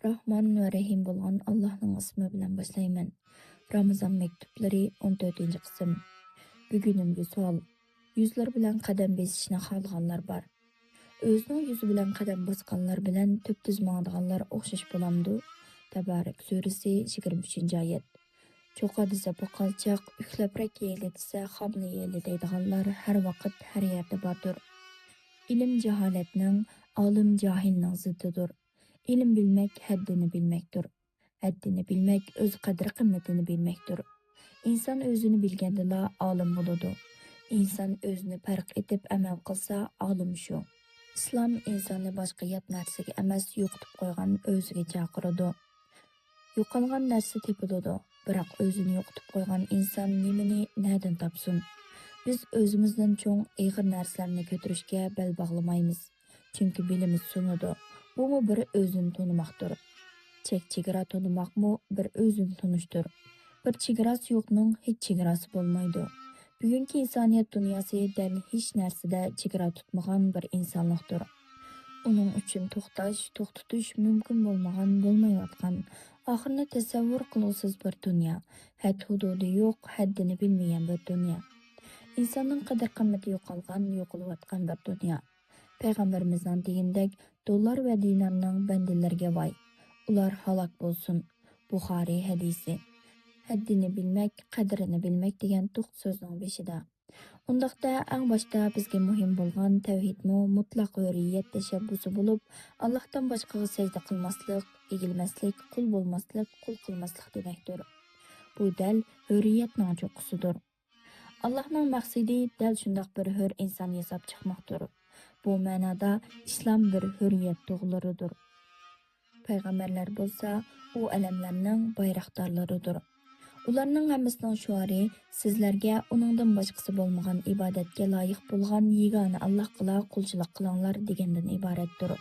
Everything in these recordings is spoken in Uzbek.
Rahman ve Rahim bo'lgan Allohning ismi bilan boshlayman. Ramazon maktublari 14-qism. Bugunimgi savol. Yuzlar bilan qadam besishni xohlaganlar bor. O'zining yuzi bilan qadam bosganlar bilan tub tizmadiganlar o'xshash bo'lamdi. Tabarak surasi 23-oyat. Cho'qa desa boqalchoq, uxlabrak yeyli desa xomli yeyli deydiganlar har vaqt har yerda bordir. Ilm jaholatning, olim jahilning ziddidir. İlim bilmek haddini bilmektir. Haddini bilmek öz qadri qimmatini bilmektir. İnsan özünü bilgəndila alim buludu. İnsan özünü farq etib əməl qılsa alim şu. İslam insanı başqa yat narsiga emas yo'qitib qo'ygan o'ziga chaqiradi. Yo'qolgan narsa tepiladi. Biroq o'zini yo'qitib qo'ygan inson nimani nerdan topsin? Biz o'zimizdan cho'ng ig'ir narsalarni ko'tarishga bel bog'lamaymiz. Chunki bilimiz sunudi. Bu mu bir özünü tanımaktır. Çek-çigara tanımak mı bir özünü tanıştır. Bir çigarası yoknun hiç çigarası olmaydı. Bugünkü insaniyet dünyası del hiç nersede çigara tutmagan bir insanlıktır. Onun için to'xtatish mümkün olmagan, bo'lmayotgan, oxirini tasavvur qiluvsiz bir dünya. Had hududi yo'q, haddini bilmagan bir dünya. İnsanın qadr-qimmati yo'qolgan, yo'qolayotgan bir dünya. Peygamberimizden deyindek dolar ve dinarның bendilerge vay. Ular halak bolsun. Buxari hadisi. Haddini bilmek, qadrini bilmek degan tuq sözün beşida. Undaqda eng başta bizge muhim bolgan tevhidmu mutlaq hürriyet teşebbüsü bulup, Allah'tan başqaga secde qilmaslik, egilmaslik, kul bolmaslik, kul qilmaslik demektir. Bu dal hürriyetning çoqusudur. Allah'ның maqsidi dal şundaq bir hür insan yasab çıkmaktur. Bu manada İslam bir hürriyet doğulurudur. Peygamberler bolsa, o alemlerinin bayraktarlarıdır. Ularning hammasining şuari sizlarga uningdan boshqasi bo'lmagan ibodatga loyiq bo'lgan yegona Allohga qulchilik qilinglar degandan iboratdir.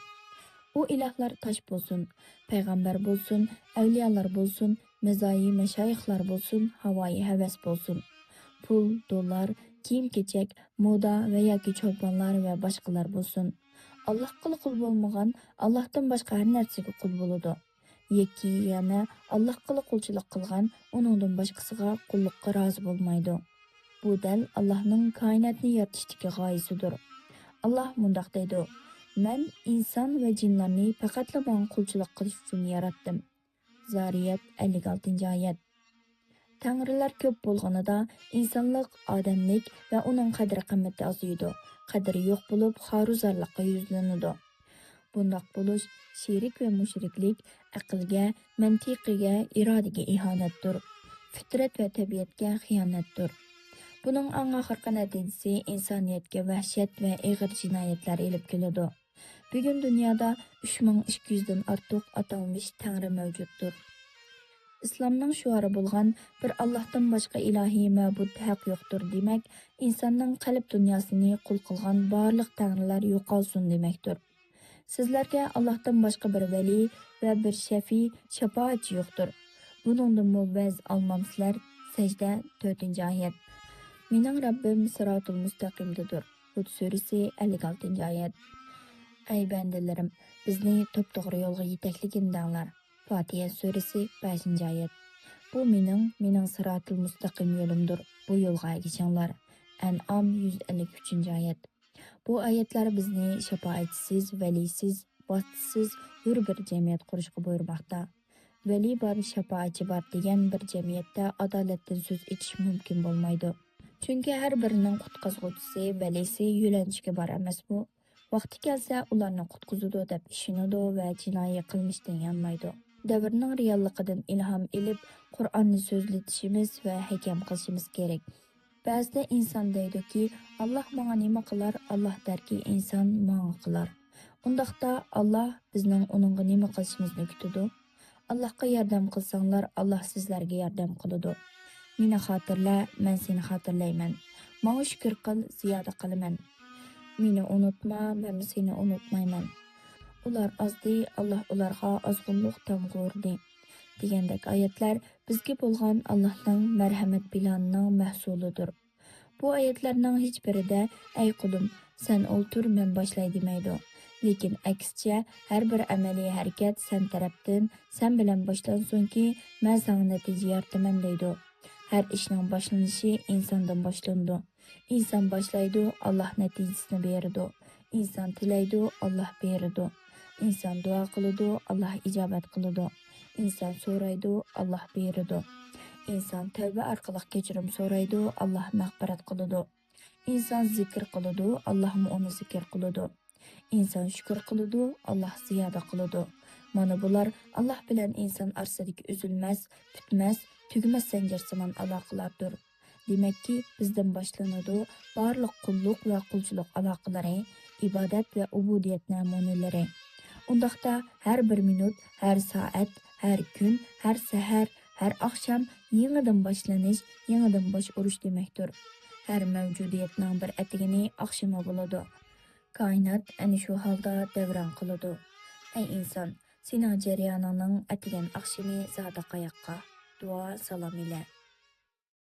U ilahlar tosh bo'lsin, payg'ambar bo'lsin, avliyolar bo'lsin, mazoyi mashoyixlar bo'lsin, havoyi havas bo'lsin. Pul, dollar, kiyim-kechak, moda ve yoki cho'lponlar ve boshqalar bo'lsin. Allohga qul bo'lmagan, Allohdan boshqa har narsaga qul bo'ladi. Yoki yana Allohga qulchilik qilgan, uningdan boshqasiga qullikqa rozi bo'lmaydi. Bu dal Allohning koinotni yaratishdagi g'oyasidir. Alloh mundaq deydi: "Men inson va jinlarni faqatla menga qulchilik qilish uchun yaratdim." Zariyat 56-oyat. Tanrılar köp bolğanida insanlık, adamlik ve onun qadri qimmati azıydı. Qadri yo'q bo'lib, xaruzarlıqqa yuzlanadi. Bundaq bo'lish şirik ve müşriklik aqlga, mantiqiga, irodaga ihonatdir. Fitrat ve tabiatga xiyonatdir. Bunun eng oxirgi natijasi insoniyatga vahshat ve ig'ir jinoyatlar elib keladi. Bugun dunyoda 3200 dan ortiq atalmış Tanrı mavjuddir. İslamның şuarı bolğan bir Allah'tan başqa ilahi ma'bud haq yo'qdir demek, insanның qalb dünyasını qul qilgan barliq tanrılar yo'qolsun demektir. Sizlarga Allah'tan başqa bir veli ve bir şafi, şafaatçi yo'qdir. Buningdan vaz almamsizlar. Secde 4-oyat. Mening Rabbim sıratul mustaqimdadir. Hud surasi 56-oyat. Ey bandalarim, bizni to'p-to'g'ri yo'lga yetakligin danglar. Fatiha surasi 5-oyat. Bu mening sıratul mustaqim yo'limdir. Bu yo'lga ergishinglar. An'am 153-oyat. Bu ayetler bizni şafaatçisiz, velisiz, vasıtsız bir cemiyet qurishga buyurmoqda. Veli bar, şafaatçi bar degan bir jamiyatda adolatdan so'z etish mumkin bo'lmaydi. Chunki har birining qutqazuvchisi, velisi yo'lanchiga bar emas bu. Vaqti kelsa ularni qutqizadi deb ishonadi va jinoiy qilmishdan yanmaydi. Davrning realligidan ilhom elib, Qur'onni so'zlatishimiz va hakam qilishimiz kerak. Ba'zida inson deydiki, Alloh menga nima qilar, Alloh derki inson menga qilar. Undaqda Alloh bizning uningga nima qilishimizni kutadi. Allohga yordam qilsanglar, Alloh sizlarga yordam qiladi. Meni xotirla, men seni xotirlayman. Menga shukr qil, ziyoda qilaman. Meni unutma, men seni unutmayman. Ular azdi, Alloh ularga azg'unlik tamg'urdi. Degandek ayetler bizge bolgan Allah'ның merhamet planının mahsuludur. Bu ayetlerinin hiçbiri de ey kulum sen oltur men başlay demeydi. Lekin aksicha, har bir amaliy harakat sen tarafdan, sen bilan boshlansunki, men sana natija yarataman deydi. Har ishning boshlanishi insondan boshlanadi. İnson boshlaydi, Alloh natijasini beradi. İnson tilaydi, Alloh beradi. İnson duo qiladi, Alloh ijobat qiladi. İnson so'raydi, Alloh beradi. İnson tavba orqali kechirim so'raydi, Alloh mag'firat qiladi. İnson zikr qiladi, Alloh uni zikr qiladi. İnson shukr qiladi, Alloh ziyoda qiladi. Mana bular Alloh bilan inson orasidagi uzilmas, bitmas, tugmas zanjirsimon aloqalardir. Demakki, bizdan boshlanadi barliq qulluq va qulchilik aloqalari, ibodat va ubudiyat namunalari. Undaqda har bir minut, har soat, har kun, har sahar, har oqshom yangidan boshlanish, yangidan bosh urish demakdir. Har mavjudiyatning bir atigini oqshimi bo'ladi. Koinot ana shu holda davron qiladi. Ey inson, sening jarayoningning atigan oqshimi zodi qayoqqa? Duo salom ila.